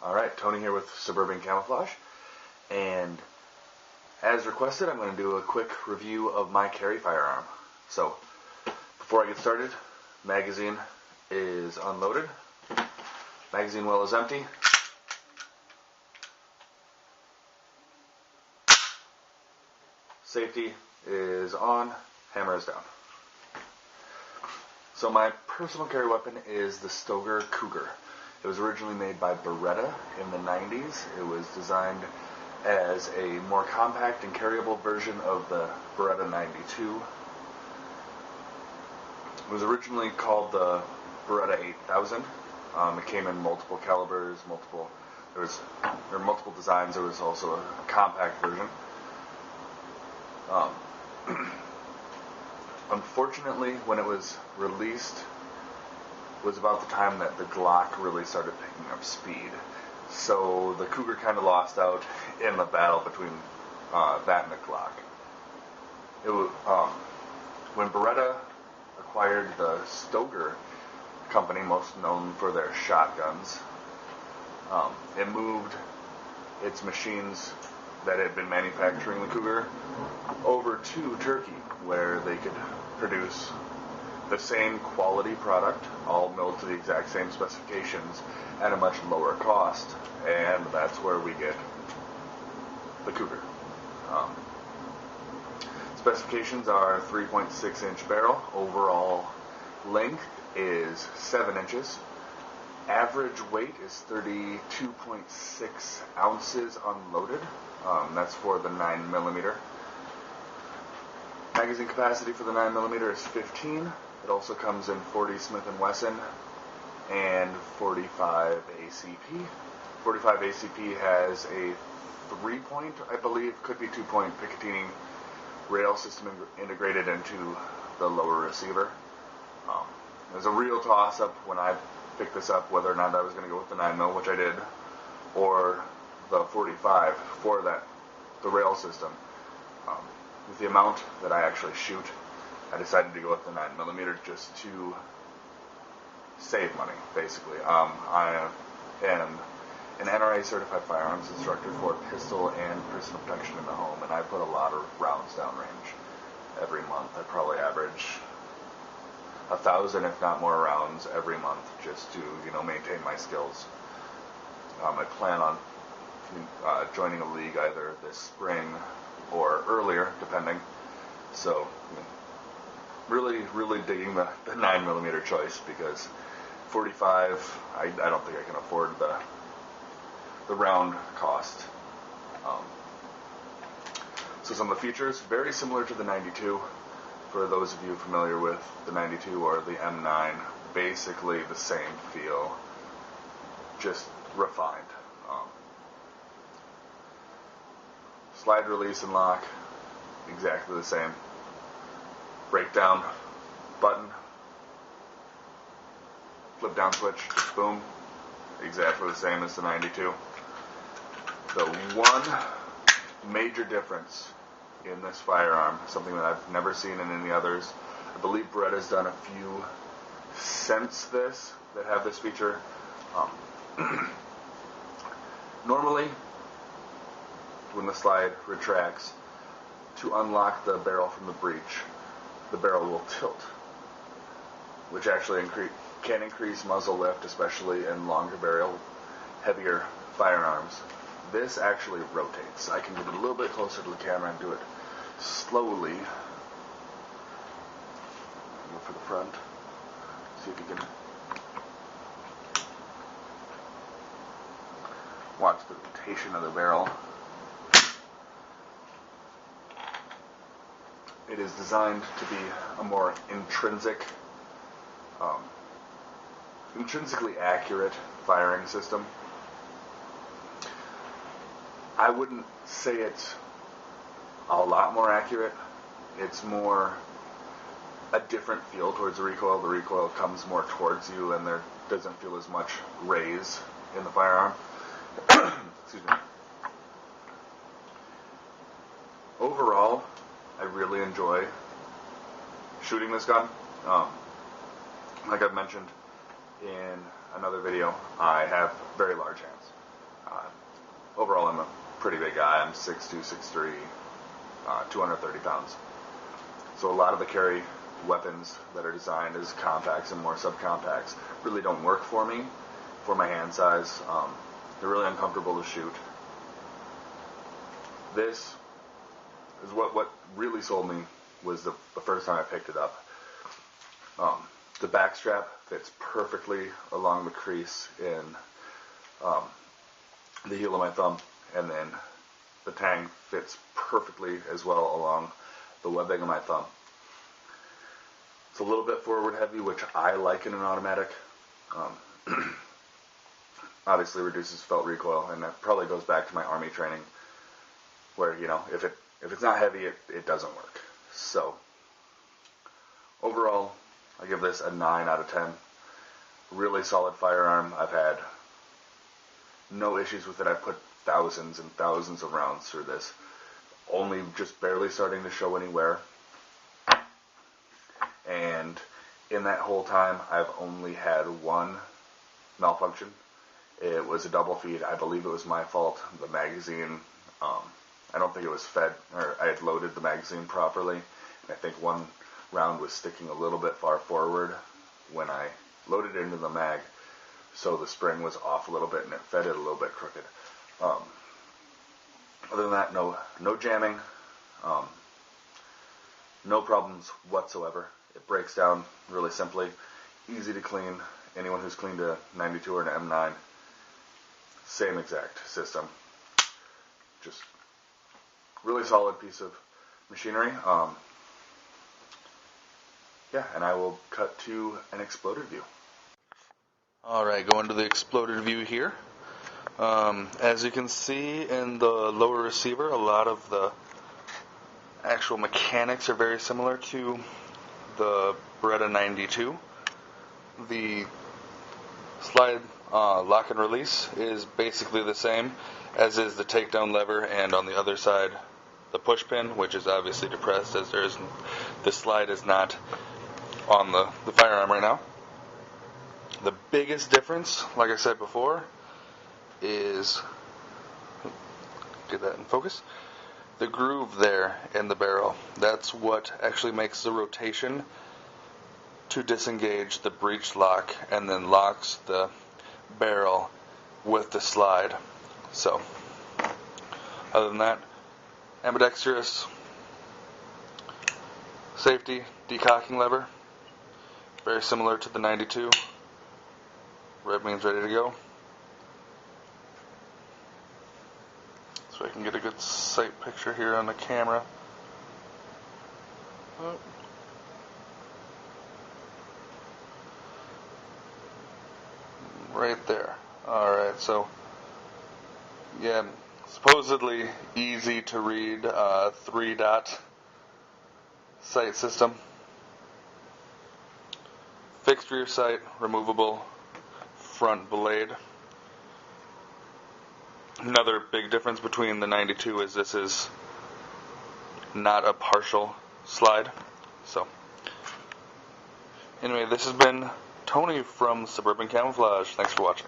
Alright, Tony here with Suburban Camouflage, and as requested, I'm going to do a quick review of my carry firearm. So, before I get started, magazine is unloaded, magazine well is empty, safety is on, hammer is down. So my personal carry weapon is the Stoeger Cougar. It was originally made by Beretta in the 90s. It was designed as a more compact and carryable version of the Beretta 92. It was originally called the Beretta 8000. It came in multiple calibers, there were multiple designs. There was also a compact version. Unfortunately, when it was released, was about the time that the Glock really started picking up speed. So the Cougar kind of lost out in the battle between that and the Glock. It was, when Beretta acquired the Stoeger company, most known for their shotguns, it moved its machines that had been manufacturing the Cougar over to Turkey, where they could produce the same quality product, all milled to the exact same specifications at a much lower cost, and that's where we get the Cougar. Specifications are 3.6 inch barrel, overall length is 7 inches, average weight is 32.6 ounces unloaded, that's for the 9mm. Magazine capacity for the 9mm is 15. It also comes in 40 Smith & Wesson and 45 ACP. 45 ACP has a 3-point, I believe, could be 2-point Picatinny rail system integrated into the lower receiver. It was a real toss-up when I picked this up whether or not I was going to go with the 9mm, which I did, or the 45 for the rail system. With the amount that I actually shoot, I decided to go with the 9mm just to save money, basically. I am an NRA certified firearms instructor for pistol and personal protection in the home, and I put a lot of rounds downrange every month. I probably average 1,000, if not more, rounds every month just to, maintain my skills. I plan on joining a league either this spring or earlier, depending. So, really digging the 9mm choice, because 45, I don't think I can afford the round cost. So some of the features, very similar to the 92. For those of you familiar with the 92 or the M9, basically the same feel, just refined. Slide, release, and lock, exactly the same. Breakdown button, flip down switch, boom, exactly the same as the 92. The one major difference in this firearm, something that I've never seen in any others, I believe Beretta's done a few since this that have this feature. Normally, when the slide retracts, to unlock the barrel from the breech, the barrel will tilt, which actually can increase muzzle lift, especially in longer barrel, heavier firearms. This actually rotates. I can get it a little bit closer to the camera and do it slowly. Go for the front. See if you can watch the rotation of the barrel. It is designed to be a more intrinsically accurate firing system. I wouldn't say it's a lot more accurate. It's more a different feel towards the recoil. The recoil comes more towards you, and there doesn't feel as much raise in the firearm. Excuse me. Overall, I really enjoy shooting this gun. Like I've mentioned in another video, I have very large hands. overall I'm a pretty big guy. I'm 6'2", 6'3", 230 pounds. So a lot of the carry weapons that are designed as compacts and more subcompacts really don't work for me, for my hand size. They're really uncomfortable to shoot. This is what really sold me was the first time I picked it up. The back strap fits perfectly along the crease in the heel of my thumb, and then the tang fits perfectly as well along the webbing of my thumb. It's a little bit forward heavy, which I like in an automatic. Obviously reduces felt recoil, and that probably goes back to my Army training, where, you know, if it's not heavy, it doesn't work. So overall, I give this a 9 out of 10. Really solid firearm. I've had no issues with it. I've put thousands and thousands of rounds through this. Only just barely starting to show any wear. And in that whole time, I've only had one malfunction. It was a double feed. I believe it was my fault. The magazine, I don't think it was fed, or I had loaded the magazine properly. And I think one round was sticking a little bit far forward when I loaded it into the mag, so the spring was off a little bit and it fed it a little bit crooked. Other than that, no jamming, no problems whatsoever. It breaks down really simply, easy to clean. Anyone who's cleaned a 92 or an M9, same exact system. Just really solid piece of machinery. Yeah, and I will cut to an exploded view. Alright, going to the exploded view here. As you can see in the lower receiver, a lot of the actual mechanics are very similar to the Beretta 92. The slide lock and release is basically the same, as is the takedown lever, and on the other side the push pin, which is obviously depressed, as the slide is not on the firearm right now. The biggest difference, like I said before, is, get that in focus, the groove there in the barrel. That's what actually makes the rotation to disengage the breech lock and then locks the barrel with the slide. So, other than that, ambidextrous safety decocking lever, very similar to the 92. Red means ready to go. So I can get a good sight picture here on the camera. Oh. Right there. Alright, so yeah, supposedly easy to read 3-dot sight system. Fixed rear sight, removable front blade. Another big difference between the 92 is this is not a partial slide. So, anyway, this has been Tony from Suburban Camouflage. Thanks for watching.